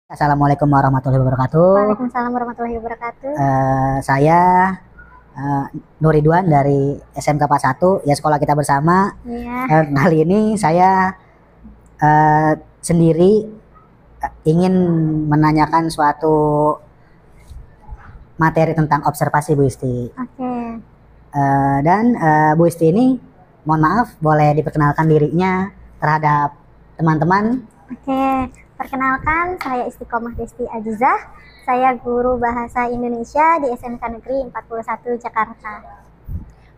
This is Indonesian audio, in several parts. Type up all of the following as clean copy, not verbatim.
Assalamualaikum warahmatullahi wabarakatuh. Waalaikumsalam warahmatullahi wabarakatuh. Saya Nur Ridwan dari SMK 41, ya sekolah kita bersama. Iya. Kali ini saya sendiri ingin menanyakan suatu materi tentang observasi Bu Isti. Oke. Dan Bu Isti ini, mohon maaf, boleh diperkenalkan dirinya terhadap teman-teman. Oke. Perkenalkan, saya Istiqomah Desti Ajizah. Saya guru bahasa Indonesia di SMK Negeri 41 Jakarta.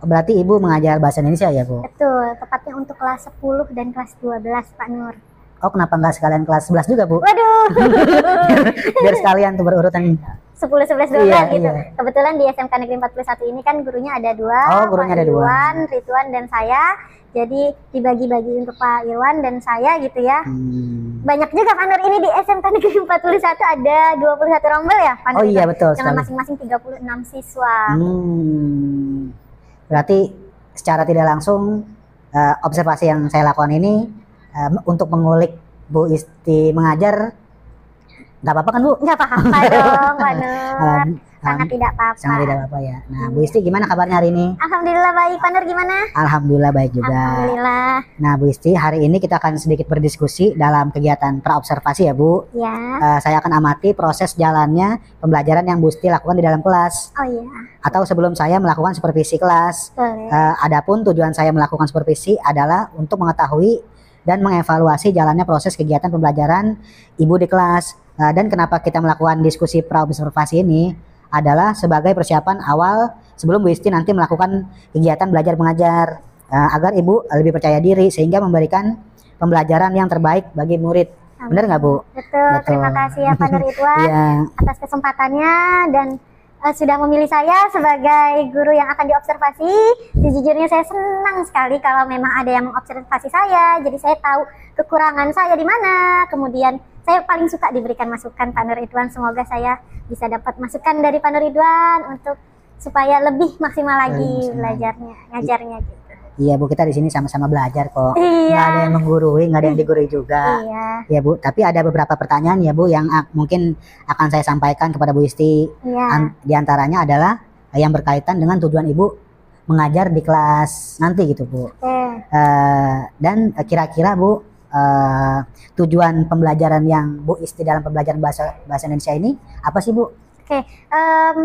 Berarti Ibu mengajar bahasa Indonesia ya Bu? Betul, tepatnya untuk kelas 10 dan kelas 12 Pak Nur. Oh, kenapa nggak sekalian kelas 11 juga Bu? Waduh. Biar sekalian tuh berurutan. 10, 11, 12 Iya, gitu. iya. Kebetulan di SMK Negeri 41 ini kan gurunya ada dua. Oh, gurunya Pak ada dua. Ridwan dan saya. Jadi dibagi-bagi untuk Pak Irwan dan saya gitu ya. Banyak juga Pak Nur, ini di SMK Negeri 41 ada 21 rombel ya Pak Nur? Oh iya, betul dengan sekali. masing-masing 36 siswa. Berarti secara tidak langsung observasi yang saya lakukan ini untuk mengulik Bu Isti mengajar, nggak apa-apa kan Bu? Nggak apa-apa dong Pak Nur. Sangat tidak apa-apa. Sangat tidak apa-apa ya. Nah Bu Isti, gimana kabarnya hari ini? Alhamdulillah baik. Pak Nur gimana? Alhamdulillah baik juga. Alhamdulillah. Nah Bu Isti, hari ini kita akan sedikit berdiskusi dalam kegiatan praobservasi ya Bu. Ya. Saya akan amati proses jalannya pembelajaran yang Bu Isti lakukan di dalam kelas. Oh iya. Atau sebelum saya melakukan supervisi kelas. Boleh. Adapun tujuan saya melakukan supervisi adalah untuk mengetahui dan mengevaluasi jalannya proses kegiatan pembelajaran Ibu di kelas. Dan kenapa kita melakukan diskusi praobservasi ini adalah sebagai persiapan awal sebelum Bu Isti nanti melakukan kegiatan belajar mengajar, agar Ibu lebih percaya diri sehingga memberikan pembelajaran yang terbaik bagi murid. Benar nggak Bu? Betul. Terima kasih ya Pak Nur Ridwan Iya. atas kesempatannya dan sudah memilih saya sebagai guru yang akan diobservasi. Sejujurnya saya senang sekali kalau memang ada yang mengobservasi saya. Jadi saya tahu kekurangan saya di mana. Kemudian saya paling suka diberikan masukan Pak Nur Ridwan. Semoga saya bisa dapat masukan dari Pak Nur Ridwan untuk supaya lebih maksimal lagi belajarnya, ngajarnya gitu. Iya Bu, kita di sini sama-sama belajar kok. Iya. Nggak ada yang menggurui, nggak ada yang digurui juga. Iya. Ya Bu, tapi ada beberapa pertanyaan ya Bu yang mungkin akan saya sampaikan kepada Bu Isti. Iya. Di antaranya adalah yang berkaitan dengan tujuan Ibu mengajar di kelas nanti gitu Bu. Oke. Dan kira-kira Bu, tujuan pembelajaran yang Bu Isti dalam pembelajaran bahasa Indonesia ini apa sih Bu? Oke,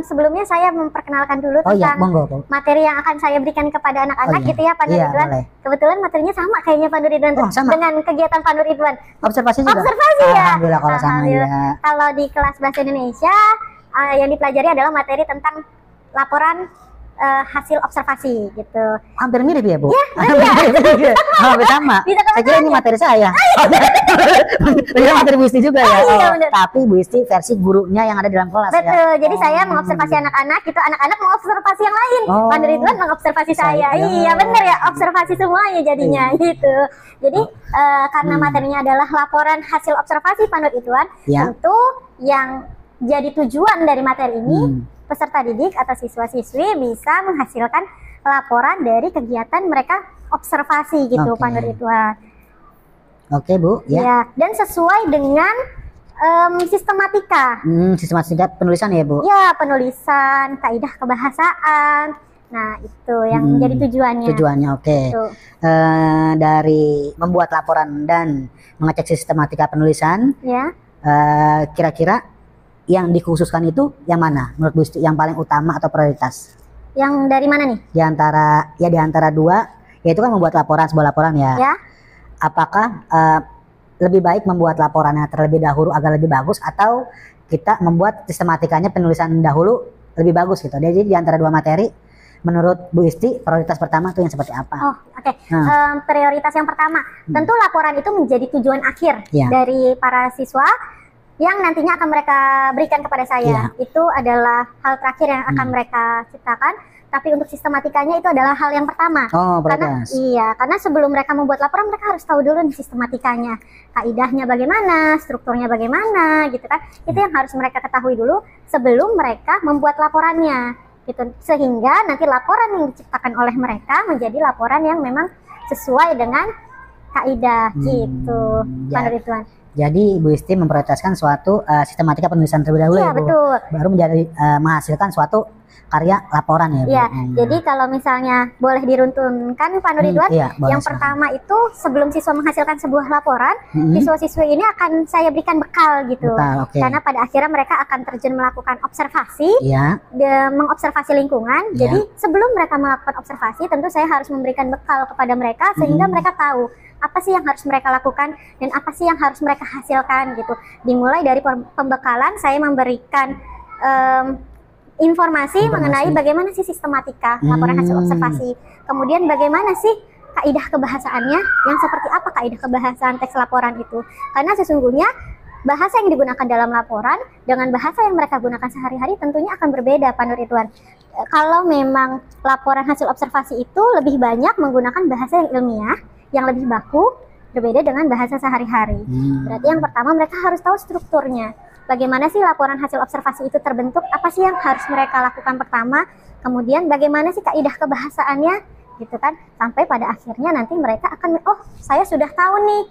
sebelumnya saya memperkenalkan dulu Oh iya, tentang monggo Bu. materi yang akan saya berikan kepada anak-anak Oh iya. gitu ya Pak Nur Iya, Ridwan. boleh. Kebetulan materinya sama kayaknya Pak Nur Ridwan Oh, sama. dengan kegiatan Pak Nur Ridwan. Observasi juga? Observasi ya. Alhamdulillah kalau sama Alhamdulillah. ya. Kalau di kelas bahasa Indonesia yang dipelajari adalah materi tentang laporan hasil observasi gitu. Hampir mirip ya Bu? Iya, Hampir hampir sama. Bisa Saya kira ini materi saya. Ini materi Bu Isti juga ya. iya, bener. Tapi Bu Isti versi gurunya yang ada di dalam kelas ya. Betul, jadi saya mengobservasi anak-anak gitu, anak-anak mengobservasi yang lain. Oh. Pak Nur Ridwan mengobservasi saya. Saya. Iya benar ya, observasi semuanya jadinya gitu. Jadi karena materinya adalah laporan hasil observasi Pak Nur Ridwan, Ya. tentu yang jadi tujuan dari materi ini peserta didik atau siswa-siswi bisa menghasilkan laporan dari kegiatan mereka observasi gitu Oke. Pak Nur Ridwan. Oke Bu, ya. Ya, dan sesuai dengan sistematika. Sistematika penulisan ya Bu? Ya, penulisan, kaidah kebahasaan. Nah, itu yang menjadi tujuannya. Tujuannya oke. Gitu. Dari membuat laporan dan mengecek sistematika penulisan, Ya, kira-kira yang dikhususkan itu yang mana menurut Bu Isti yang paling utama atau prioritas? yang dari mana nih? Di antara dua, yaitu kan membuat laporan, sebuah laporan ya. Ya, Apakah lebih baik membuat laporannya terlebih dahulu agar lebih bagus, atau kita membuat sistematikanya penulisan dahulu lebih bagus gitu? Jadi di antara dua materi, menurut Bu Isti prioritas pertama tuh yang seperti apa? oh oke. Nah. Prioritas yang pertama, tentu laporan itu menjadi tujuan akhir Ya. dari para siswa yang nantinya akan mereka berikan kepada saya. Ya. Itu adalah hal terakhir yang akan mereka ciptakan. Tapi untuk sistematikanya itu adalah hal yang pertama. Oh, Karena prioritas. karena sebelum mereka membuat laporan mereka harus tahu dulu nih sistematikanya, kaidahnya bagaimana, strukturnya bagaimana, gitu kan? Itu yang harus mereka ketahui dulu sebelum mereka membuat laporannya, gitu. Sehingga nanti laporan yang diciptakan oleh mereka menjadi laporan yang memang sesuai dengan kaidah gitu, ya. Pak Nur Ridwan. Jadi Ibu Isti memprioritaskan suatu sistematika penulisan terlebih dahulu Iya, ya Bu. betul. Baru menjadi menghasilkan suatu karya laporan ya Bu. Iya, jadi kalau misalnya boleh diruntunkan Pak Nur Ridwan, iya, boleh, yang pertama itu sebelum siswa menghasilkan sebuah laporan, siswa-siswi ini akan saya berikan bekal gitu. Bekal, oke. Karena pada akhirnya mereka akan terjun melakukan observasi, Iya. mengobservasi lingkungan. Iya. Jadi sebelum mereka melakukan observasi, tentu saya harus memberikan bekal kepada mereka sehingga mereka tahu apa sih yang harus mereka lakukan dan apa sih yang harus mereka hasilkan gitu. Dimulai dari pembekalan, saya memberikan informasi mengenai bagaimana sih sistematika laporan hasil observasi. Kemudian bagaimana sih kaidah kebahasaannya, yang seperti apa kaidah kebahasaan teks laporan itu. Karena sesungguhnya bahasa yang digunakan dalam laporan dengan bahasa yang mereka gunakan sehari-hari tentunya akan berbeda Pak Nur Ridwan. Kalau memang laporan hasil observasi itu lebih banyak menggunakan bahasa yang ilmiah, yang lebih baku, berbeda dengan bahasa sehari-hari. Berarti yang pertama mereka harus tahu strukturnya. Bagaimana sih laporan hasil observasi itu terbentuk? Apa sih yang harus mereka lakukan pertama? Kemudian bagaimana sih kaidah kebahasaannya? Gitu kan? Sampai pada akhirnya nanti mereka akan, oh saya sudah tahu nih.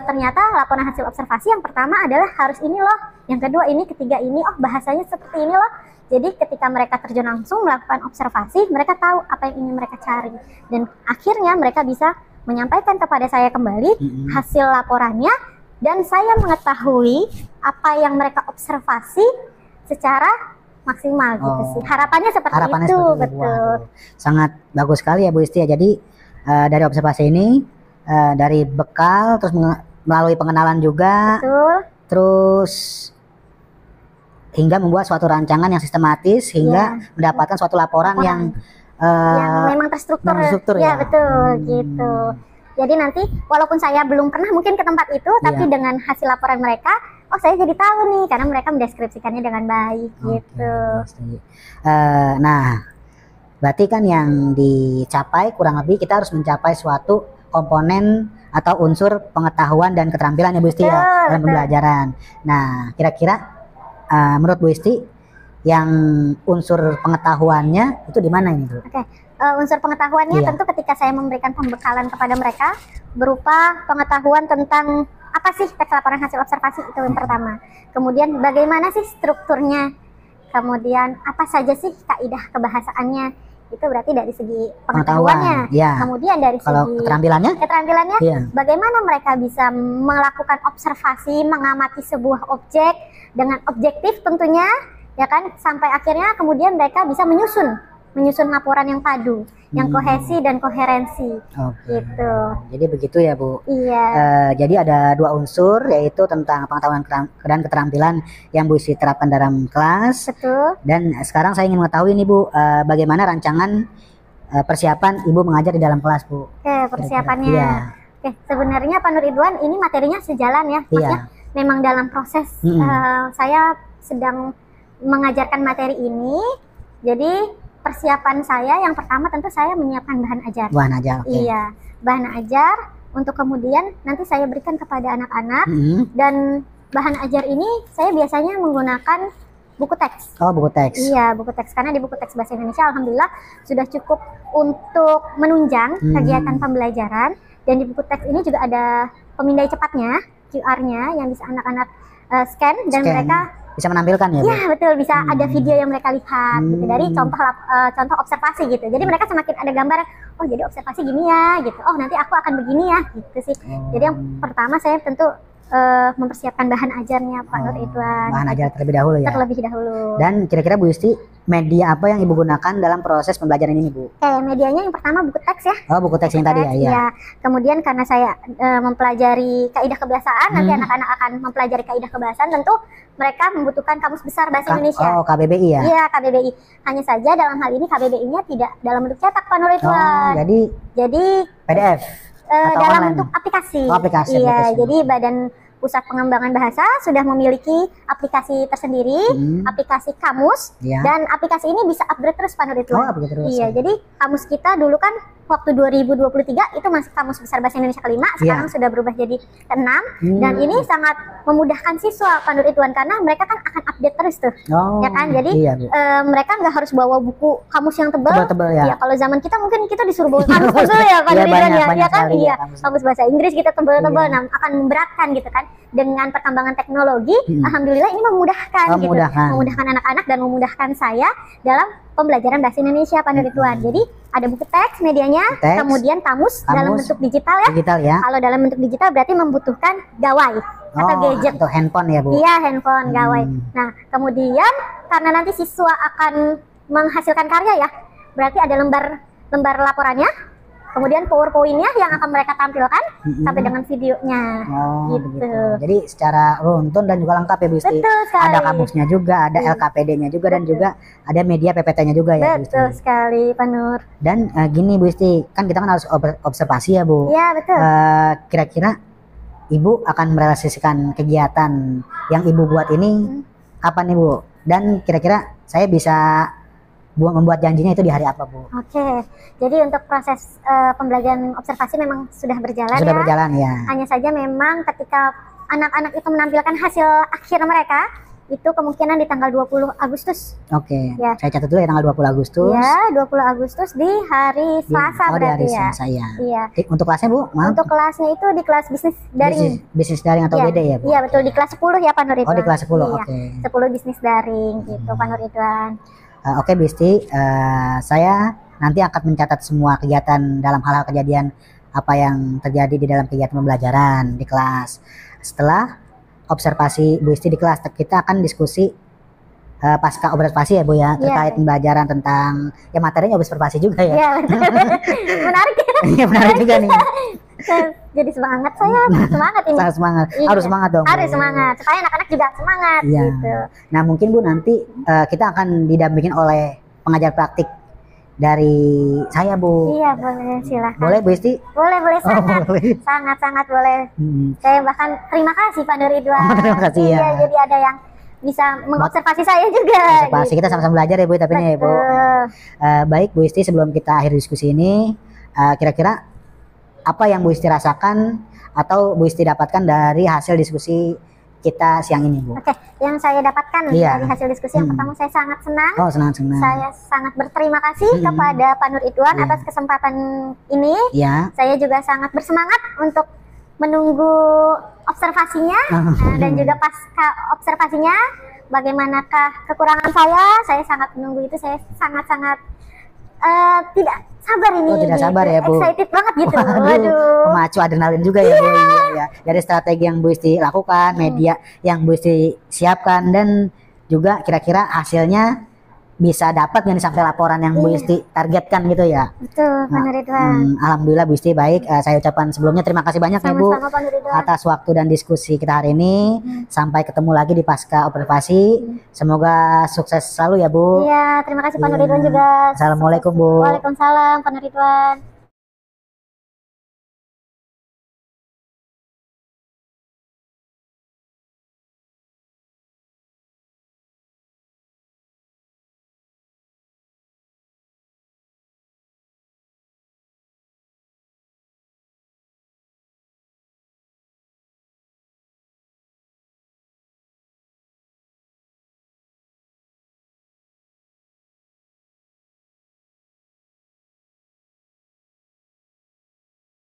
Ternyata laporan hasil observasi yang pertama adalah harus ini loh. Yang kedua ini, ketiga ini, oh bahasanya seperti ini loh. Jadi ketika mereka terjun langsung melakukan observasi, mereka tahu apa yang ingin mereka cari. Dan akhirnya mereka bisa menyampaikan kepada saya kembali hasil laporannya, dan saya mengetahui apa yang mereka observasi secara maksimal gitu sih. Harapannya seperti itu, betul. Waduh, sangat bagus sekali ya Bu Isti ya. Jadi dari observasi ini, dari bekal, terus melalui pengenalan juga, Betul. terus hingga membuat suatu rancangan yang sistematis hingga mendapatkan suatu laporan yang memang terstruktur. ya. Betul gitu. Jadi nanti walaupun saya belum pernah mungkin ke tempat itu, tapi dengan hasil laporan mereka, oh saya jadi tahu nih karena mereka mendeskripsikannya dengan baik gitu. Nah, berarti kan yang dicapai kurang lebih kita harus mencapai suatu komponen atau unsur pengetahuan dan keterampilan ya Bu Isti ya dalam pembelajaran. Nah, kira-kira menurut Bu Isti yang unsur pengetahuannya itu di mana ini Bu? Unsur pengetahuannya tentu ketika saya memberikan pembekalan kepada mereka berupa pengetahuan tentang apa sih teks laporan hasil observasi, itu yang pertama. Kemudian bagaimana sih strukturnya, kemudian apa saja sih kaidah kebahasaannya, itu berarti dari segi pengetahuannya. Kemudian dari segi keterampilannya bagaimana mereka bisa melakukan observasi, mengamati sebuah objek dengan objektif tentunya, ya kan, sampai akhirnya kemudian mereka bisa menyusun laporan yang padu, yang kohesi dan koherensi. Gitu. Jadi begitu ya Bu. Iya. Jadi ada dua unsur, yaitu tentang pengetahuan dan keterampilan yang Bu Isti terapkan dalam kelas. Betul. Dan sekarang saya ingin mengetahui nih Bu, bagaimana rancangan persiapan Ibu mengajar di dalam kelas Bu? Persiapannya. Sebenarnya Pak Nur Ridwan ini materinya sejalan ya. Maksudnya memang dalam proses saya sedang mengajarkan materi ini. Jadi persiapan saya yang pertama tentu saya menyiapkan bahan ajar. Iya, bahan ajar untuk kemudian nanti saya berikan kepada anak-anak. Dan bahan ajar ini saya biasanya menggunakan buku teks. Buku teks. Iya, buku teks, karena di buku teks bahasa Indonesia alhamdulillah sudah cukup untuk menunjang kegiatan pembelajaran. Dan di buku teks ini juga ada pemindai cepatnya, QR-nya yang bisa anak-anak scan dan mereka bisa menampilkan ya Bu? Iya betul, bisa ada video yang mereka lihat gitu, dari contoh observasi gitu. Jadi mereka semakin ada gambar, oh jadi observasi gini ya gitu, oh nanti aku akan begini ya gitu sih. Jadi yang pertama saya tentu mempersiapkan bahan ajarnya Pak Nur Ridwan. Bahan ajar terlebih dahulu ya? Terlebih dahulu. Dan kira-kira Bu Isti, media apa yang Ibu gunakan dalam proses pembelajaran ini Bu? Medianya yang pertama buku teks ya. Buku teks yang tadi ya? Iya. Kemudian karena saya mempelajari kaidah kebahasaan, nanti anak-anak akan mempelajari kaidah kebahasaan, tentu mereka membutuhkan kamus besar bahasa Indonesia. KBBI ya? Iya, KBBI. Hanya saja dalam hal ini KBBI-nya tidak dalam bentuk cetak Pak Nur Ridwan. Jadi PDF? Dalam bentuk aplikasi. Iya, jadi Badan Pusat Pengembangan Bahasa sudah memiliki aplikasi tersendiri, aplikasi kamus, dan aplikasi ini bisa upgrade terus Pak Nur Ridwan. Iya, jadi kamus kita dulu kan waktu 2023 itu masih Kamus Besar Bahasa Indonesia kelima, sekarang sudah berubah jadi keenam. Dan ini sangat memudahkan siswa, Pak Nur Ridwan, karena mereka kan akan update terus tuh, ya kan? Jadi mereka nggak harus bawa buku kamus yang tebal. Ya kalau zaman kita mungkin kita disuruh bawa kamus tebal ya, Pak Nur Ridwan, ya kan? Iya, kamus bahasa Inggris kita tebal-tebal, nah akan memberatkan gitu kan. Dengan perkembangan teknologi, alhamdulillah ini memudahkan gitu, memudahkan anak-anak dan memudahkan saya dalam pembelajaran bahasa Indonesia, Pak Nur Ridwan. Jadi ada buku teks medianya, kemudian kamus dalam bentuk digital ya. Kalau dalam bentuk digital berarti membutuhkan gawai atau gadget atau handphone ya Bu. Iya, handphone gawai. Nah kemudian karena nanti siswa akan menghasilkan karya ya, berarti ada lembar laporannya, kemudian PowerPoint-nya yang akan mereka tampilkan sampai dengan videonya. Gitu. Jadi secara runtun dan juga lengkap ya Bu Isti. Betul sekali. Ada kamusnya juga, ada LKPD-nya juga, dan juga ada media PPT-nya juga ya Bu Isti. Betul sekali Pak Nur. Dan gini Bu Isti, kan kita kan harus observasi ya Bu. Iya betul. Kira-kira Ibu akan merealisasikan kegiatan yang Ibu buat ini kapan nih Bu? Dan kira-kira saya bisa membuat janjinya itu di hari apa Bu? Oke, jadi untuk proses pembelajaran observasi memang sudah berjalan Sudah berjalan ya. Hanya saja memang ketika anak-anak itu menampilkan hasil akhir mereka, itu kemungkinan di tanggal 20 Agustus. Oke, saya catat dulu ya, tanggal 20 Agustus. Ya, 20 Agustus di hari Selasa berarti di hari ya. Selasa ya. Iya. Untuk kelasnya Bu? Untuk kelasnya itu di kelas bisnis daring. Bisnis daring atau BD ya Bu? Iya betul, di kelas 10 ya Pak Nur Ridwan. Oh di kelas 10, iya. oke. 10 bisnis daring gitu Pak Nur Ridwan. Oke Bu Isti, saya nanti akan mencatat semua kegiatan dalam hal-hal kejadian apa yang terjadi di dalam kegiatan pembelajaran di kelas. Setelah observasi Bu Isti di kelas, kita akan diskusi pasca observasi ya Bu ya, terkait pembelajaran tentang ya materinya observasi juga ya. Iya betul. Menarik ya. Iya menarik juga nih. Jadi semangat saya, semangat ini. Sangat semangat, harus semangat dong. Harus semangat, supaya anak-anak juga semangat gitu. Nah mungkin Bu nanti kita akan didampingin oleh pengajar praktik dari saya Bu. Iya boleh, silahkan. Boleh Bu Isti? Boleh sangat, boleh. sangat boleh. Saya bahkan terima kasih Pak Nur Ridwan. Terima kasih ya. Jadi ada yang bisa mengobservasi saya juga. Observasi kita sama-sama belajar ya Bu, tapi nih Bu. Baik Bu Isti, sebelum kita akhir diskusi ini, kira-kira apa yang Bu Isti rasakan atau Bu Isti dapatkan dari hasil diskusi kita siang ini Bu? Oke, yang saya dapatkan dari hasil diskusi yang pertama, saya sangat senang. Oh senang. Saya sangat berterima kasih kepada Pak Nur Ridwan atas kesempatan ini. Saya juga sangat bersemangat untuk menunggu observasinya dan juga pasca observasinya bagaimanakah kekurangan saya sangat menunggu itu. Saya sangat tidak sabar ini. Tidak sabar ya Bu. Excited banget gitu. Waduh. Memacu adrenalin juga ya Bu. Iya. Dari strategi yang Bu Isti lakukan, media yang Bu Isti siapkan, dan juga kira-kira hasilnya bisa dapat nggak nih sampai laporan yang Bu Isti targetkan gitu ya. Betul, Pak Nur Ridwan. Alhamdulillah Bu Isti, baik. Saya ucapkan sebelumnya terima kasih banyak ya Bu atas waktu dan diskusi kita hari ini. Sampai ketemu lagi di pasca observasi. Semoga sukses selalu ya Bu. Iya, terima kasih Pak Nur Ridwan juga. Assalamualaikum Bu. Waalaikumsalam Pak Nur Ridwan.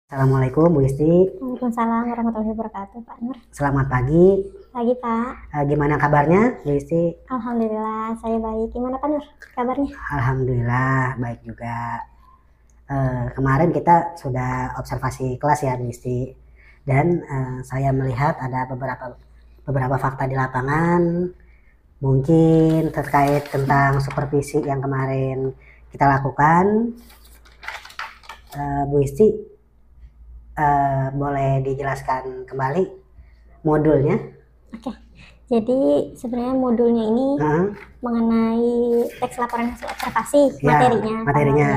Assalamualaikum Bu Isti. Waalaikumsalam warahmatullahi wabarakatuh Pak Nur. Selamat pagi. Pagi Pak. Gimana kabarnya Bu Isti? Alhamdulillah saya baik. Gimana Pak Nur kabarnya? Alhamdulillah baik juga. Kemarin kita sudah observasi kelas ya Bu Isti, dan saya melihat ada beberapa fakta di lapangan mungkin terkait tentang supervisi yang kemarin kita lakukan. Bu Isti, boleh dijelaskan kembali modulnya? Oke, jadi sebenarnya modulnya ini mengenai teks laporan hasil observasi, materinya modulnya.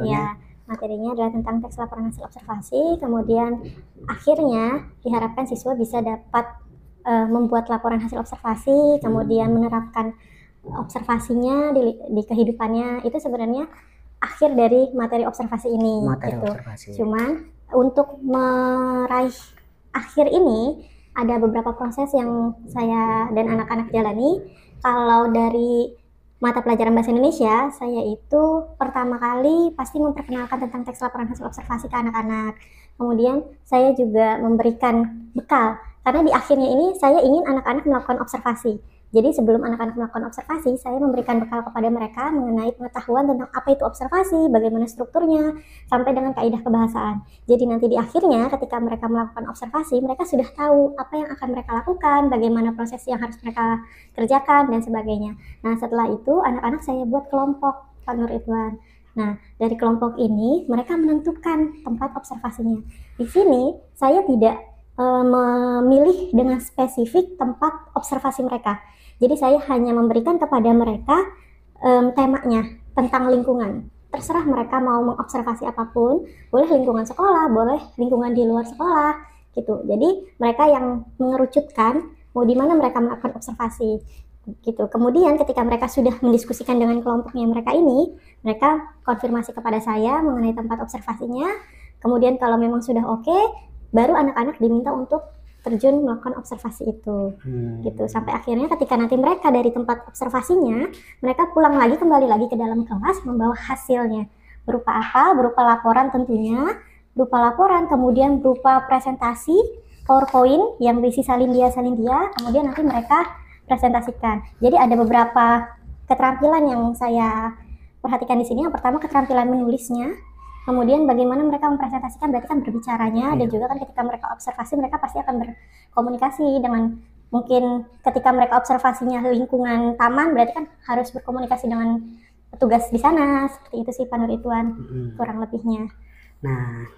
Ya, materinya adalah tentang teks laporan hasil observasi. Kemudian akhirnya diharapkan siswa bisa dapat membuat laporan hasil observasi, kemudian menerapkan observasinya di kehidupannya. Itu sebenarnya akhir dari materi observasi ini gitu. Cuman untuk meraih akhir ini ada beberapa proses yang saya dan anak-anak jalani. Kalau dari mata pelajaran bahasa Indonesia, saya itu pertama kali pasti memperkenalkan tentang teks laporan hasil observasi ke anak-anak. Kemudian saya juga memberikan bekal, karena di akhirnya ini saya ingin anak-anak melakukan observasi. Jadi sebelum anak-anak melakukan observasi, saya memberikan bekal kepada mereka mengenai pengetahuan tentang apa itu observasi, bagaimana strukturnya, sampai dengan kaidah kebahasaan. Jadi nanti di akhirnya ketika mereka melakukan observasi, mereka sudah tahu apa yang akan mereka lakukan, bagaimana proses yang harus mereka kerjakan, dan sebagainya. Nah setelah itu anak-anak saya buat kelompok, Pak Nur Ridwan. Nah dari kelompok ini mereka menentukan tempat observasinya. Di sini saya tidak memilih dengan spesifik tempat observasi mereka. Jadi saya hanya memberikan kepada mereka temanya tentang lingkungan. Terserah mereka mau mengobservasi apapun, boleh lingkungan sekolah, boleh lingkungan di luar sekolah, gitu. Jadi mereka yang mengerucutkan mau di mana mereka melakukan observasi, gitu. Kemudian ketika mereka sudah mendiskusikan dengan kelompoknya mereka ini, mereka konfirmasi kepada saya mengenai tempat observasinya. Kemudian kalau memang sudah oke, baru anak-anak diminta untuk terjun melakukan observasi itu, gitu. Sampai akhirnya ketika nanti mereka dari tempat observasinya, mereka pulang lagi, kembali lagi ke dalam kelas membawa hasilnya. Berupa apa? Berupa laporan tentunya, kemudian berupa presentasi, PowerPoint yang berisi salin dia, kemudian nanti mereka presentasikan. Jadi ada beberapa keterampilan yang saya perhatikan di sini. Yang pertama keterampilan menulisnya. Kemudian bagaimana mereka mempresentasikan, berarti kan berbicaranya, dan juga kan ketika mereka observasi, mereka pasti akan berkomunikasi dengan, mungkin ketika mereka observasinya lingkungan taman, berarti kan harus berkomunikasi dengan petugas di sana. Seperti itu sih Pak Nur Ridwan, kurang lebihnya. Nah,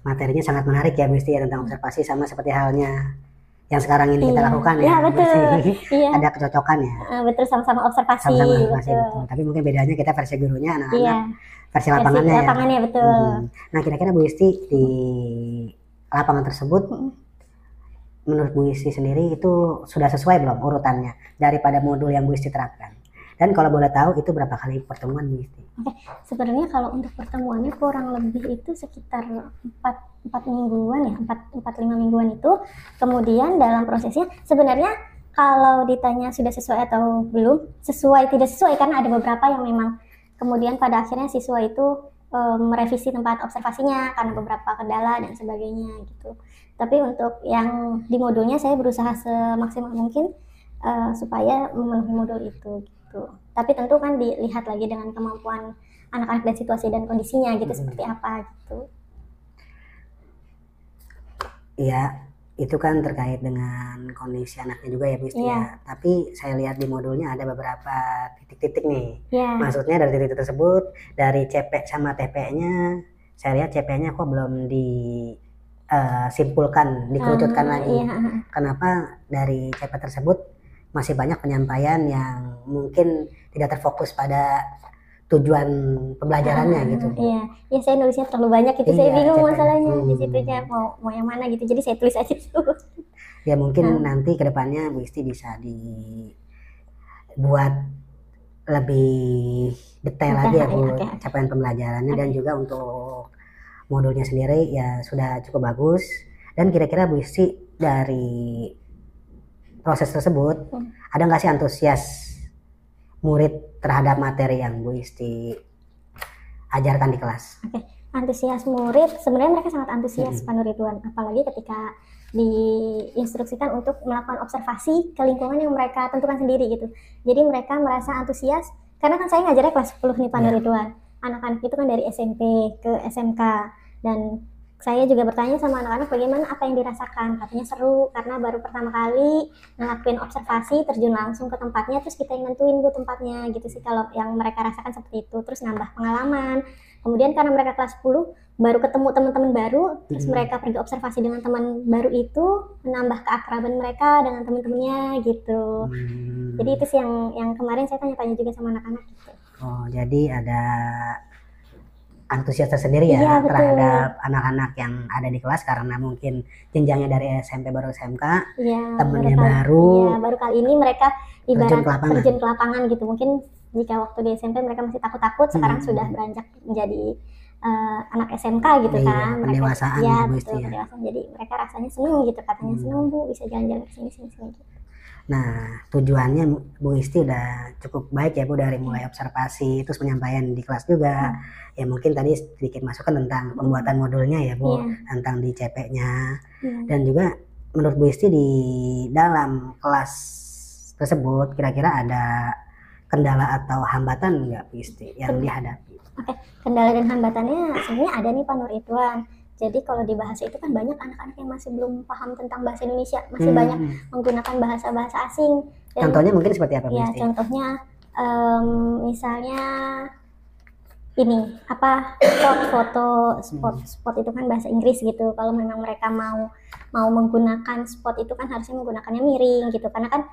materinya sangat menarik ya Misti ya, tentang observasi, sama seperti halnya yang sekarang ini kita lakukan ya. Betul. Ada kecocokan ya. Betul, sama-sama observasi. Betul. Tapi mungkin bedanya kita versi gurunya, anak-anak versi lapangannya ya. Betul. Nah kira-kira Bu Isti di lapangan tersebut, menurut Bu Isti sendiri itu sudah sesuai belum urutannya daripada modul yang Bu Isti terapkan? Dan kalau boleh tahu itu berapa kali pertemuan Bu Isti? Sebenarnya kalau untuk pertemuannya kurang lebih itu sekitar 4 mingguan ya, 4-5 mingguan itu. Kemudian dalam prosesnya sebenarnya kalau ditanya sudah sesuai atau belum, sesuai tidak sesuai, karena ada beberapa yang memang kemudian pada akhirnya siswa itu merevisi tempat observasinya karena beberapa kendala dan sebagainya gitu. Tapi untuk yang di modulnya saya berusaha semaksimal mungkin supaya memenuhi modul itu gitu. Tapi tentu kan dilihat lagi dengan kemampuan anak-anak dan situasi dan kondisinya gitu, seperti apa gitu. Iya, itu kan terkait dengan kondisi anaknya juga ya Bu Isti ya. Tapi saya lihat di modulnya ada beberapa titik-titik nih. Maksudnya dari titik tersebut, dari CP sama TP-nya, saya lihat CP-nya kok belum disimpulkan, dikerucutkan lagi. Kenapa dari CP tersebut masih banyak penyampaian yang mungkin tidak terfokus pada tujuan pembelajarannya gitu. Iya, saya nulisnya terlalu banyak itu, saya bingung masalahnya di situnya mau yang mana gitu. Jadi saya tulis aja dulu. Ya mungkin nanti kedepannya Bu Isti bisa dibuat lebih detail lagi ya Bu, capaian pembelajarannya. Dan juga untuk modulnya sendiri ya sudah cukup bagus. Dan kira-kira Bu Isti dari proses tersebut ada nggak sih antusias murid terhadap materi yang Bu Isti ajarkan di kelas? Antusias murid, sebenarnya mereka sangat antusias Pak Nur Ridwan, apalagi ketika diinstruksikan untuk melakukan observasi ke lingkungan yang mereka tentukan sendiri gitu. Jadi mereka merasa antusias, karena kan saya ngajarnya kelas 10 nih Pak Nur Ridwan. Anak-anak itu kan dari SMP ke SMK, dan saya juga bertanya sama anak-anak bagaimana apa yang dirasakan. Katanya seru karena baru pertama kali ngelakuin observasi, terjun langsung ke tempatnya, terus kita yang nentuin Bu tempatnya gitu sih kalau yang mereka rasakan seperti itu. Terus nambah pengalaman. Kemudian karena mereka kelas 10 baru ketemu teman-teman baru, terus mereka pergi observasi dengan teman baru itu, menambah keakraban mereka dengan teman-temannya gitu. Jadi itu sih yang kemarin saya tanya-tanya juga sama anak-anak gitu. Oh, jadi ada antusias tersendiri ya Iya, betul. terhadap anak-anak yang ada di kelas karena mungkin jenjangnya dari SMP baru SMK, Iya, temennya kali, baru, iya, baru kali ini mereka terjun ibarat ke lapangan. terjun ke lapangan gitu. Mungkin jika waktu di SMP mereka masih takut-takut, sekarang sudah beranjak menjadi anak SMK gitu Iya, kan. Mereka, pendewasaan ya, ya Bu betul, Isti ya. pendewasaan. Jadi mereka rasanya seneng gitu, katanya seneng Bu bisa jalan-jalan ke sini gitu. Nah, tujuannya Bu Isti udah cukup baik ya Bu, dari mulai observasi terus penyampaian di kelas juga. Ya mungkin tadi sedikit masukan tentang pembuatan modulnya ya Bu, tentang di CP-nya. Dan juga menurut Bu Isti di dalam kelas tersebut kira-kira ada kendala atau hambatan nggak Bu Isti yang dihadapi? Oke, kendala dan hambatannya sebenarnya ada nih Pak Nur Ridwan. Jadi kalau di bahasa itu kan banyak anak-anak yang masih belum paham tentang bahasa Indonesia, masih banyak menggunakan bahasa-bahasa asing. Dan, contohnya mungkin seperti apa Bu ya, Isti? contohnya misalnya ini apa spot itu kan bahasa Inggris gitu. Kalau memang mereka mau menggunakan spot itu kan harusnya menggunakannya miring gitu, karena kan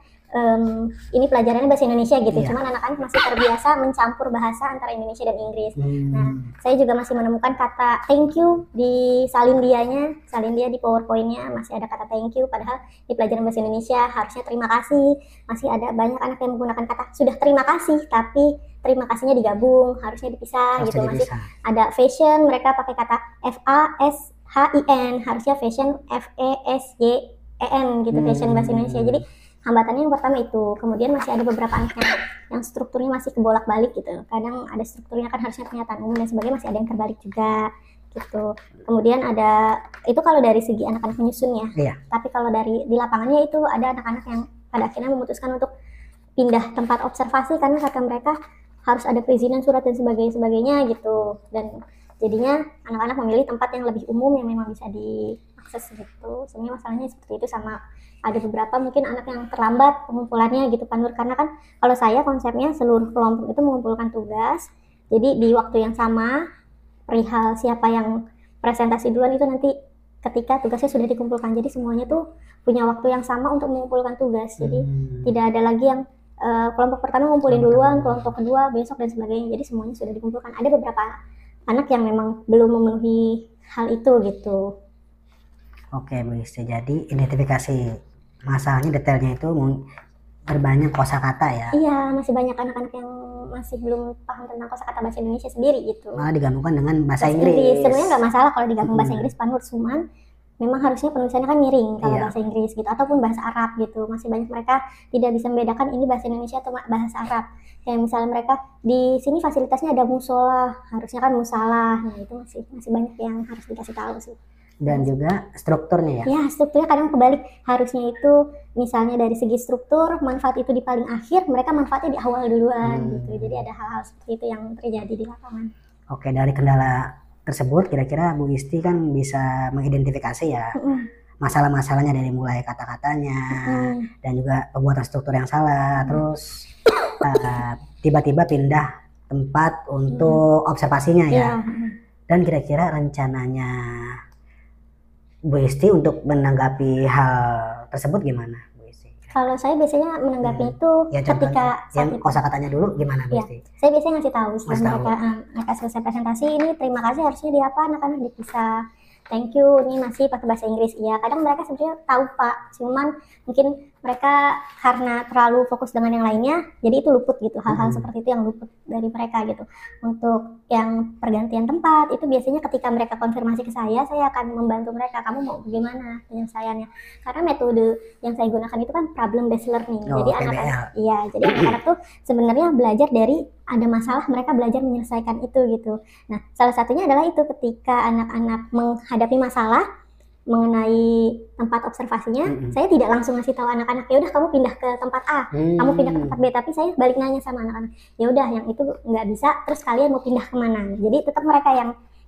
ini pelajarannya bahasa Indonesia gitu. Iya. Cuman anak-anak masih terbiasa mencampur bahasa antara Indonesia dan Inggris. Nah, saya juga masih menemukan kata thank you di salindia di PowerPoint-nya masih ada kata thank you, padahal di pelajaran bahasa Indonesia harusnya terima kasih. Masih ada banyak anak yang menggunakan kata sudah terima kasih, tapi terima kasihnya digabung, harusnya dipisah gitu. Masih ada fashion, mereka pakai kata FASHIN, harusnya fashion FESYEN gitu, fashion bahasa Indonesia. Jadi hambatannya yang pertama itu. Kemudian masih ada beberapa anak yang strukturnya masih kebolak-balik gitu. Kadang ada strukturnya kan harusnya pernyataan umum dan sebagainya, masih ada yang terbalik juga gitu. Kemudian ada itu kalau dari segi anak-anak menyusunnya. Tapi kalau dari di lapangannya itu ada anak-anak yang pada akhirnya memutuskan untuk pindah tempat observasi karena kata mereka harus ada perizinan surat dan sebagainya gitu. Dan jadinya anak-anak memilih tempat yang lebih umum yang memang bisa diakses gitu. Sebenarnya masalahnya seperti itu. Sama ada beberapa mungkin anak yang terlambat pengumpulannya gitu Pak Nur, karena kan kalau saya konsepnya seluruh kelompok itu mengumpulkan tugas, jadi di waktu yang sama perihal siapa yang presentasi duluan itu nanti ketika tugasnya sudah dikumpulkan, jadi semuanya tuh punya waktu yang sama untuk mengumpulkan tugas. Jadi tidak ada lagi yang kelompok pertama ngumpulin duluan, kelompok kedua besok dan sebagainya, jadi semuanya sudah dikumpulkan. Ada beberapa anak yang memang belum memenuhi hal itu gitu. Oke Bu Isti, jadi identifikasi masalahnya detailnya itu berbanyak kosakata ya. Iya, masih banyak anak-anak yang masih belum paham tentang kosakata bahasa Indonesia sendiri gitu. Malah digabungkan dengan bahasa Inggris. Sebenarnya nggak masalah kalau digabung bahasa Inggris Pak Nur, cuman memang harusnya penulisannya kan miring kalau bahasa Inggris gitu, ataupun bahasa Arab gitu. Masih banyak mereka tidak bisa membedakan ini bahasa Indonesia atau bahasa Arab. Kayak misalnya mereka di sini fasilitasnya ada musola, harusnya kan musalah. Nah, itu masih banyak yang harus dikasih tahu sih. Dan juga strukturnya ya? Ya, strukturnya kadang kebalik. Harusnya itu misalnya dari segi struktur, manfaat itu di paling akhir, mereka manfaatnya di awal duluan gitu. Jadi ada hal-hal seperti itu yang terjadi di lapangan. Oke, dari kendala tersebut kira-kira Bu Isti kan bisa mengidentifikasi ya masalah-masalahnya dari mulai kata-katanya dan juga pembuatan struktur yang salah, terus tiba-tiba pindah tempat untuk observasinya ya. Dan kira-kira rencananya Bu Isti untuk menanggapi hal tersebut gimana Bu Isti? Kalau saya biasanya menanggapi itu ya, ketika yang kosakatanya dulu gimana Bu Isti? Saya biasanya ngasih tahu setelah mereka selesai presentasi, ini terima kasih harusnya di apa, anak-anak dipisah, thank you, ini masih pakai bahasa Inggris. Iya, kadang mereka sebenarnya tahu Pak, cuman mungkin mereka karena terlalu fokus dengan yang lainnya, jadi itu luput gitu, hal-hal seperti itu yang luput dari mereka gitu. Untuk yang pergantian tempat, itu biasanya ketika mereka konfirmasi ke saya akan membantu mereka, kamu mau bagaimana penyelesaiannya. Karena metode yang saya gunakan itu kan problem based learning. Jadi anak-anak tuh sebenarnya belajar dari ada masalah, mereka belajar menyelesaikan itu gitu. Nah, salah satunya adalah itu ketika anak-anak menghadapi masalah mengenai tempat observasinya, saya tidak langsung ngasih tahu anak-anak, ya udah kamu pindah ke tempat A, kamu pindah ke tempat B, tapi saya balik nanya sama anak-anak, ya udah yang itu nggak bisa, terus kalian mau pindah kemana? Jadi tetap mereka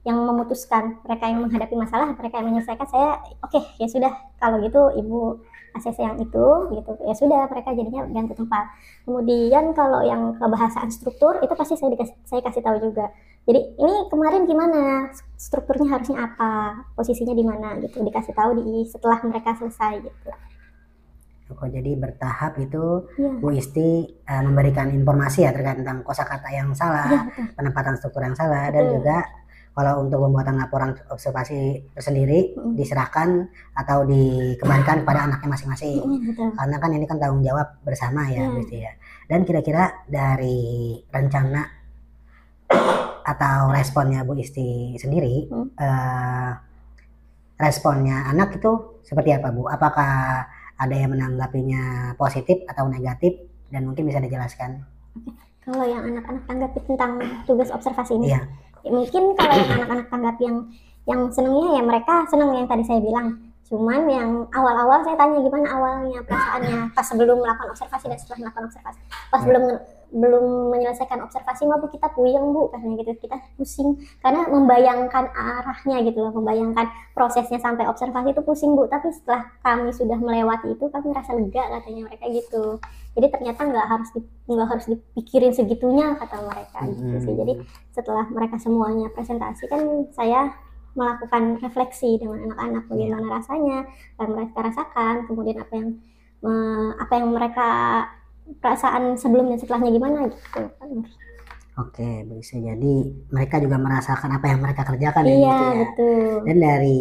yang memutuskan, mereka yang menghadapi masalah, mereka yang menyelesaikan. Saya oke, ya sudah kalau gitu ibu ACC yang itu gitu, ya sudah mereka jadinya ganti tempat. Kemudian kalau yang kebahasaan struktur itu pasti saya kasih tahu juga. Jadi ini kemarin gimana, strukturnya harusnya apa, posisinya di mana gitu, dikasih tahu setelah mereka selesai gitu. Jadi bertahap itu Bu Isti memberikan informasi ya terkait tentang kosakata yang salah, penempatan struktur yang salah, dan juga Kalau untuk pembuatan laporan observasi tersendiri diserahkan atau dikembalikan kepada anaknya masing-masing. Betul. Karena kan ini kan tanggung jawab bersama ya, Gusti ya. Dan kira-kira dari rencana atau responnya Bu Isti sendiri, responnya anak itu seperti apa Bu? Apakah ada yang menanggapinya positif atau negatif, dan mungkin bisa dijelaskan? Kalau yang anak-anak tanggapi tentang tugas observasi ini, Iya. ya mungkin kalau yang anak-anak tanggapi yang senengnya ya mereka seneng yang tadi saya bilang. Cuman yang awal-awal saya tanya gimana awalnya perasaannya pas sebelum melakukan observasi dan setelah melakukan observasi. Pas belum menyelesaikan observasi mah Bu kita puyeng Bu, katanya gitu, kita pusing karena membayangkan arahnya gitu loh, membayangkan prosesnya sampai observasi itu pusing Bu. Tapi setelah kami sudah melewati itu kami merasa lega, katanya mereka gitu. Jadi ternyata nggak harus dipikirin segitunya, kata mereka gitu sih. Jadi setelah mereka semuanya presentasi kan saya melakukan refleksi dengan anak-anak bagaimana rasanya, apa yang mereka rasakan, kemudian apa yang mereka perasaan sebelumnya setelahnya gimana gitu. Oke, bisa jadi mereka juga merasakan apa yang mereka kerjakan Iya, gitu ya. Betul. Dan dari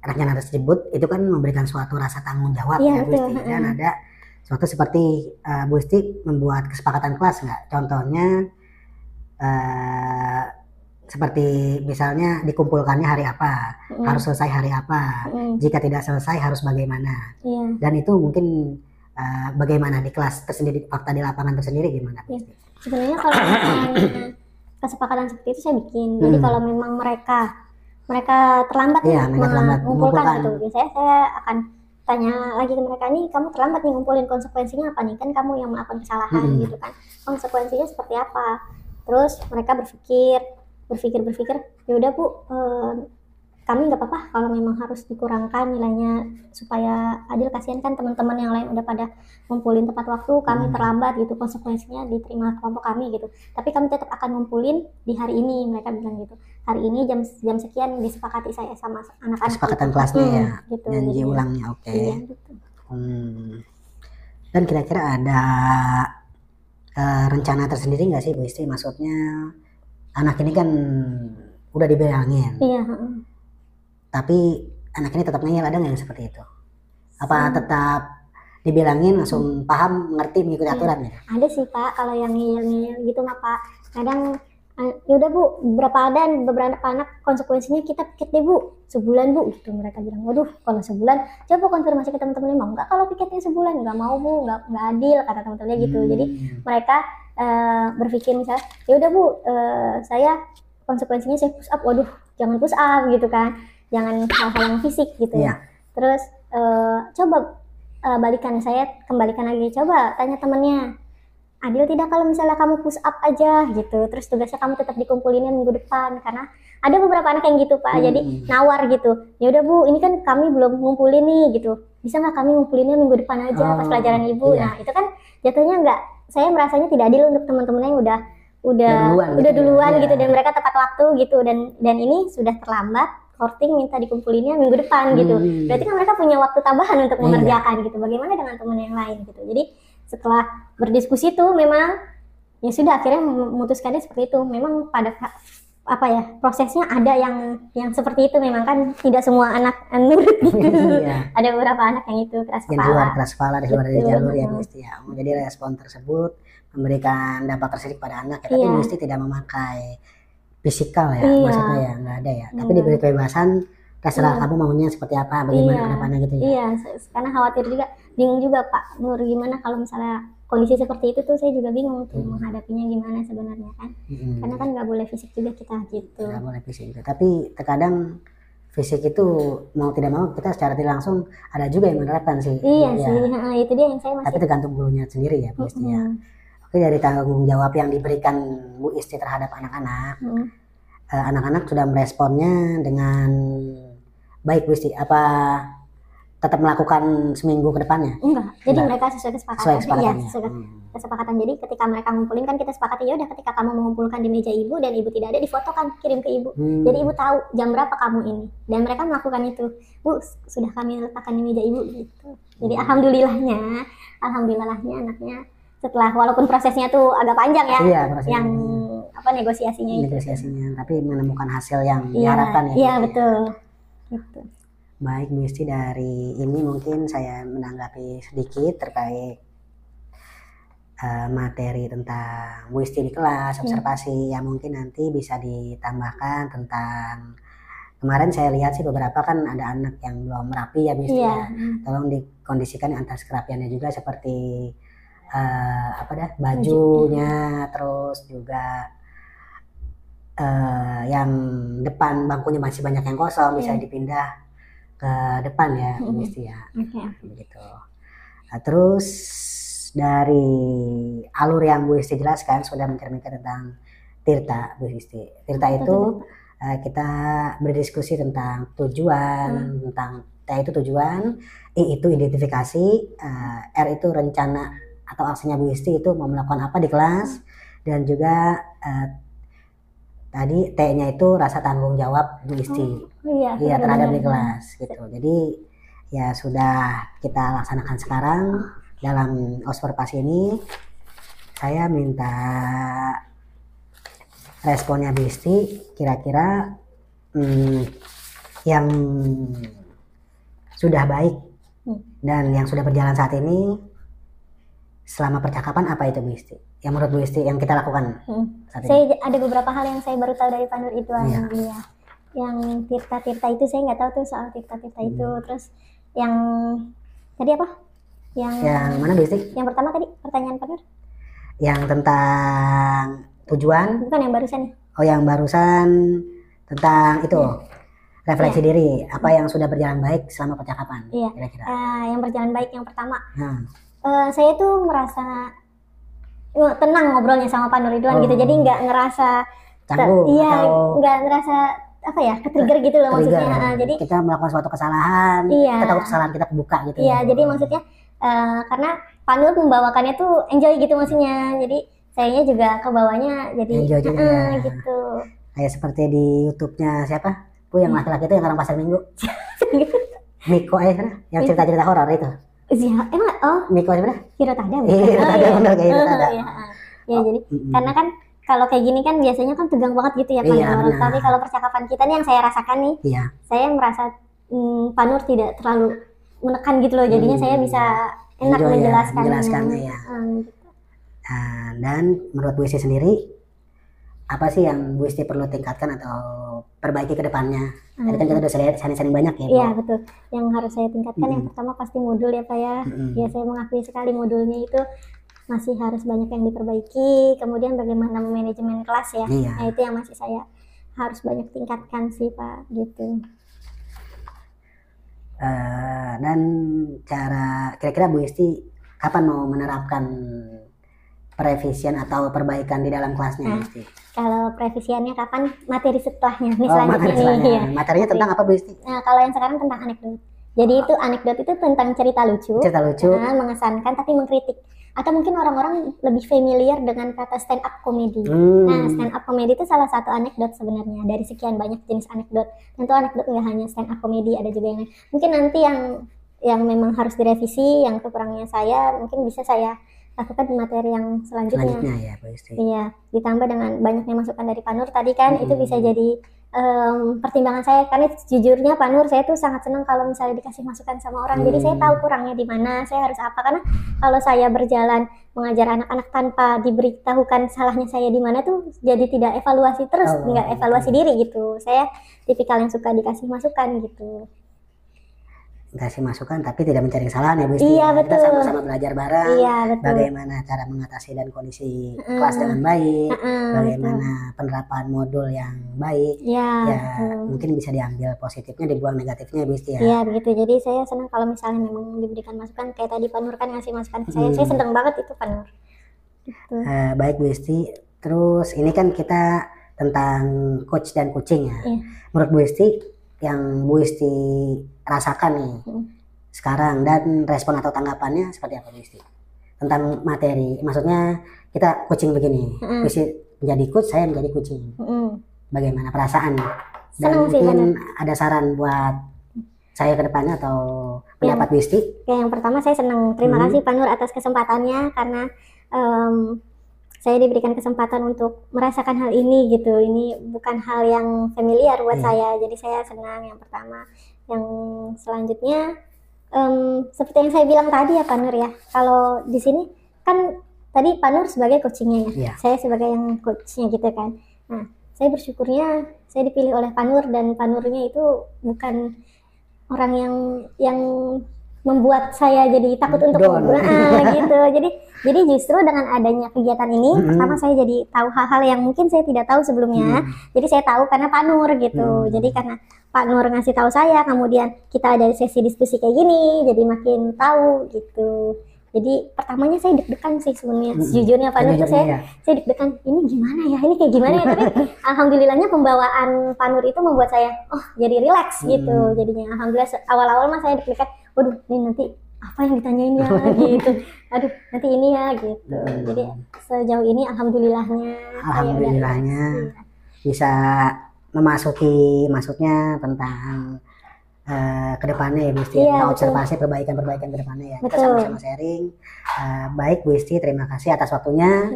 rencana tersebut itu kan memberikan suatu rasa tanggung jawab ya Bu Isti. Dan ada suatu seperti Bu Isti membuat kesepakatan kelas nggak? Contohnya seperti misalnya dikumpulkannya hari apa, harus selesai hari apa, jika tidak selesai harus bagaimana. Dan itu mungkin bagaimana di kelas tersendiri, fakta di lapangan tersendiri gimana? Sebenarnya kalau misalnya kesepakatan seperti itu saya bikin. Jadi kalau memang mereka terlambat mengumpulkan gitu, biasanya saya akan tanya lagi ke mereka, nih kamu terlambat nih ngumpulin, konsekuensinya apa nih, kan kamu yang melakukan kesalahan gitu kan, konsekuensinya seperti apa. Terus mereka berpikir, ya udah Bu, kami nggak apa-apa kalau memang harus dikurangkan nilainya supaya adil, kasihan kan teman-teman yang lain udah pada ngumpulin tepat waktu, kami terlambat gitu, konsekuensinya diterima kelompok kami gitu. Tapi kami tetap akan ngumpulin di hari ini, mereka bilang gitu. Hari ini jam sekian disepakati saya sama anak-anak. Kesepakatan kelasnya ya, gitu, janji ulangnya, oke. Iya, gitu. Dan kira-kira ada rencana tersendiri nggak sih Bu Isti? Maksudnya anak ini kan udah dibilangin, tapi anak ini tetap ngeyel, ada nggak yang seperti itu? Apa tetap dibilangin langsung paham, ngerti, mengikuti aturan gitu? Ada sih Pak, kalau yang ngeyel gitu mah Pak, kadang ya udah Bu, beberapa anak konsekuensinya kita piket deh Bu, sebulan Bu gitu. Mereka bilang, waduh kalau sebulan, coba konfirmasi ke teman-temannya, mau nggak kalau piketnya sebulan? Nggak mau Bu, nggak adil, kata teman-temannya gitu. Jadi mereka berpikir misalnya, ya udah Bu, saya konsekuensinya saya push up, waduh jangan push up gitu kan, jangan hal-hal yang fisik gitu ya. Terus coba kembalikan lagi, coba tanya temennya, adil tidak kalau misalnya kamu push up aja gitu, terus tugasnya kamu tetap dikumpulinnya minggu depan, karena ada beberapa anak yang gitu Pak. Jadi nawar gitu, ya udah Bu, ini kan kami belum ngumpulin nih gitu, bisa nggak kami ngumpulinnya minggu depan aja pas pelajaran Ibu. Nah itu kan jatuhnya nggak, saya merasanya tidak adil untuk teman-teman yang udah duluan gitu, dan mereka tepat waktu gitu, dan ini sudah terlambat, korting minta dikumpulinnya minggu depan gitu. Berarti kan mereka punya waktu tambahan untuk mengerjakan gitu. Bagaimana dengan teman yang lain gitu. Jadi setelah berdiskusi tuh memang ya sudah akhirnya memutuskannya seperti itu. Memang pada prosesnya ada yang seperti itu, memang kan tidak semua anak nurut gitu. Ada beberapa anak yang itu keras kepala. Di luar keras kepala, di luar dari jalur ya Bu Isti ya. Jadi respon tersebut memberikan dampak tersebut pada anak ya, tapi Bu Isti tidak memakai fisikal ya, maksudnya ya nggak ada ya. Tapi diberi kebebasan, terserah kamu maunya seperti apa, bagaimana kedepannya gitu ya. Iya, karena khawatir juga, bingung juga Pak Nur, gimana kalau misalnya kondisi seperti itu tuh, saya juga bingung tuh menghadapinya gimana sebenarnya kan. Karena kan nggak boleh fisik juga kita gitu. Nggak boleh fisik juga, tapi terkadang fisik itu mau tidak mau kita secara tidak langsung ada juga yang menerapkan sih. Iya sih, itu dia yang saya masih. Tapi tergantung gurunya sendiri ya Bu Isti ya. Oke, dari tanggung jawab yang diberikan Bu Isti terhadap anak-anak, anak-anak sudah meresponnya dengan baik Bu Isti. Apa tetap melakukan seminggu ke depannya? Enggak, jadi mereka sesuai kesepakatan. Iya, sesuai kesepakatan. Jadi ketika mereka ngumpulin kan kita sepakati, ya udah ketika kamu mengumpulkan di meja Ibu dan Ibu tidak ada, difotokan, kirim ke Ibu. Jadi Ibu tahu jam berapa kamu ini. Dan mereka melakukan itu. Bu, sudah kami letakkan di meja Ibu gitu. Jadi alhamdulillahnya anaknya setelah, walaupun prosesnya tuh agak panjang ya, yang negosiasinya itu. Negosiasinya, tapi menemukan hasil yang Iya, diharapkan ya. iya betul. Gitu. Baik Bu Isti, dari ini mungkin saya menanggapi sedikit terkait materi tentang Bu Isti di kelas, observasi yang mungkin nanti bisa ditambahkan tentang kemarin saya lihat sih beberapa kan ada anak yang belum rapi ya Bu Isti ya. Tolong dikondisikan atas kerapiannya juga seperti bajunya, terus juga yang depan bangkunya masih banyak yang kosong, bisa dipindah ke depan ya Bu Isti ya. Begitu. Nah, terus dari alur yang Bu Isti jelaskan sudah mencerminkan tentang Tirta Bu Isti. Tirta itu kita berdiskusi tentang tujuan, tentang T itu tujuan, I itu identifikasi, R itu rencana atau aksinya Bu Isti itu mau melakukan apa di kelas, dan juga tadi T-nya itu rasa tanggung jawab Bu Isti. Iya, terhadap di kelas gitu. Jadi ya sudah kita laksanakan sekarang dalam observasi ini. Saya minta responnya Bu Isti, kira-kira yang sudah baik dan yang sudah berjalan saat ini selama percakapan apa itu Bu Isti? Yang menurut Bu Isti yang kita lakukan saat ini? Saya ada beberapa hal yang saya baru tahu dari Pak Nur itu. Yang Tirta itu saya nggak tahu tuh soal Tirta itu. Terus yang tadi apa? Yang mana Bu Isti? Yang pertama tadi pertanyaan Pak Nur? Yang tentang tujuan? Bukan, yang barusan. Oh, yang barusan tentang itu refleksi diri, apa yang sudah berjalan baik selama percakapan? Kira-kira. Yang berjalan baik yang pertama. Saya tuh merasa tenang ngobrolnya sama Pak Nur Ridwan gitu, jadi nggak ngerasa canggung, nggak ngerasa ke-trigger gitu loh maksudnya. Jadi kita melakukan suatu kesalahan, kita tahu kesalahan kita kebuka gitu. Jadi maksudnya karena Pak Nur membawakannya tuh enjoy gitu maksudnya, jadi sayanya juga kebawanya jadi enjoy juga, gitu. Kayak seperti di YouTube-nya siapa? Bu yang laki-laki itu yang orang pasar Minggu. Miko yang cerita-cerita horor itu. Iya, emang Miko sebenarnya? Hirotada. Benar kayak Hirotada. Jadi karena kan kalau kayak gini kan biasanya kan tegang banget gitu ya Pak Nur. Tapi kalau percakapan kita nih yang saya rasakan nih, saya merasa Pak Nur tidak terlalu menekan gitu loh. Jadinya saya bisa enak menjelaskannya. Dan menurut Bu Isti sendiri, apa sih yang Bu Isti perlu tingkatkan atau perbaiki ke depannya? Tadi kan kita udah sharing banyak ya. Iya betul. Yang harus saya tingkatkan yang pertama pasti modul ya Pak ya. Ya saya mengakui sekali modulnya itu masih harus banyak yang diperbaiki. Kemudian bagaimana manajemen kelas ya. Nah itu yang masih saya harus banyak tingkatkan sih Pak gitu. Dan cara kira-kira Bu Isti kapan mau menerapkan perevisian atau perbaikan di dalam kelasnya Bu Isti? Kalau perevisiannya kapan? Materi setelahnya nih Materinya tentang apa Bu Isti? Nah kalau yang sekarang tentang anekdot. Jadi itu anekdot itu tentang cerita lucu, mengesankan tapi mengkritik. Atau mungkin orang-orang lebih familiar dengan kata stand up comedy. Nah stand up comedy itu salah satu anekdot sebenarnya dari sekian banyak jenis anekdot. Tentu anekdot nggak hanya stand up comedy, ada juga yang lain. Mungkin nanti yang memang harus direvisi, yang kekurangannya saya mungkin bisa saya lakukan di materi yang selanjutnya ya Bu Isti. Iya, ditambah dengan banyaknya masukan dari Pak Nur tadi kan itu bisa jadi pertimbangan saya, karena jujurnya Pak Nur saya tuh sangat senang kalau misalnya dikasih masukan sama orang. Jadi saya tahu kurangnya di mana, saya harus apa, karena kalau saya berjalan mengajar anak-anak tanpa diberitahukan salahnya saya di mana tuh jadi tidak evaluasi terus, nggak evaluasi diri gitu. Saya tipikal yang suka dikasih masukan gitu. Kasih masukan tapi tidak mencari kesalahan ya Bu Isti. Iya, betul. Kita sama-sama belajar bareng betul. Bagaimana cara mengatasi dan kondisi kelas dengan baik, bagaimana penerapan modul yang baik. Mungkin bisa diambil positifnya, dibuang negatifnya Bu Isti ya. Iya begitu, jadi saya senang kalau misalnya memang diberikan masukan, kayak tadi Pak Nur kan ngasih masukan ke saya senang banget itu Pak Nur gitu. Baik Bu Isti, terus ini kan kita tentang coach dan coaching ya. Menurut Bu Isti, yang Bu Isti rasakan nih sekarang dan respon atau tanggapannya seperti apa Bu Isti tentang materi? Maksudnya kita coaching begini, Bu Isti menjadi coach, saya menjadi coaching. Bagaimana perasaan? Dan mungkin ada saran buat saya ke depannya atau pendapat Bu Isti? Yang pertama saya senang, terima kasih Pak Nur atas kesempatannya, karena saya diberikan kesempatan untuk merasakan hal ini gitu. Ini bukan hal yang familiar buat saya, jadi saya senang yang pertama. Yang selanjutnya seperti yang saya bilang tadi ya Pak Nur ya, kalau di sini kan tadi Pak Nur sebagai coachingnya ya, saya sebagai yang coachnya gitu kan. Nah, saya bersyukurnya saya dipilih oleh Pak Nur, dan Pak Nurnya itu bukan orang yang membuat saya jadi takut untuk ngobrol gitu. Jadi justru dengan adanya kegiatan ini, pertama saya jadi tahu hal-hal yang mungkin saya tidak tahu sebelumnya. Jadi saya tahu karena Pak Nur gitu. Jadi karena Pak Nur ngasih tahu saya, kemudian kita ada sesi diskusi kayak gini, jadi makin tahu gitu. Jadi pertamanya saya deg-degan sih sebenarnya, sejujurnya Pak Nur tuh saya deg-degan, ini gimana ya, ini kayak gimana ya, tapi alhamdulillahnya pembawaan Pak Nur itu membuat saya jadi rileks gitu. Jadinya alhamdulillah, awal-awal mah saya deg-degan, waduh ini nanti apa yang ditanyain ya gitu, aduh nanti ini ya gitu. Jadi sejauh ini alhamdulillahnya bisa memasuki, maksudnya tentang kedepannya ya Bu Isti, observasi perbaikan kedepannya ya. Kita sama-sama sharing. Baik Bu Isti, terima kasih atas waktunya.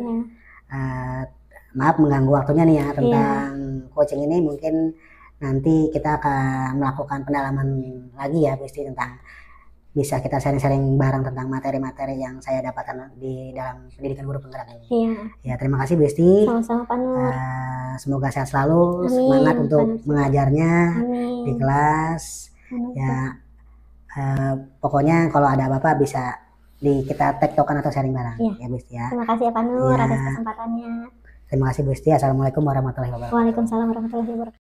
Maaf mengganggu waktunya nih ya tentang coaching ini. Mungkin nanti kita akan melakukan pendalaman lagi ya Bu Isti, tentang bisa kita sharing-sharing bareng tentang materi-materi yang saya dapatkan di dalam pendidikan guru penggerak ini. Ya, terima kasih Bu Isti. Sama-sama Pak Nur. Semoga sehat selalu, semangat untuk mengajarnya di kelas. Ya, pokoknya kalau ada apa-apa bisa kita tektokan atau sharing bareng ya Bu Isti ya. Terima kasih ya Pak Nur atas kesempatannya. Terima kasih Bu Isti. Assalamualaikum warahmatullahi wabarakatuh. Waalaikumsalam warahmatullahi wabarakatuh.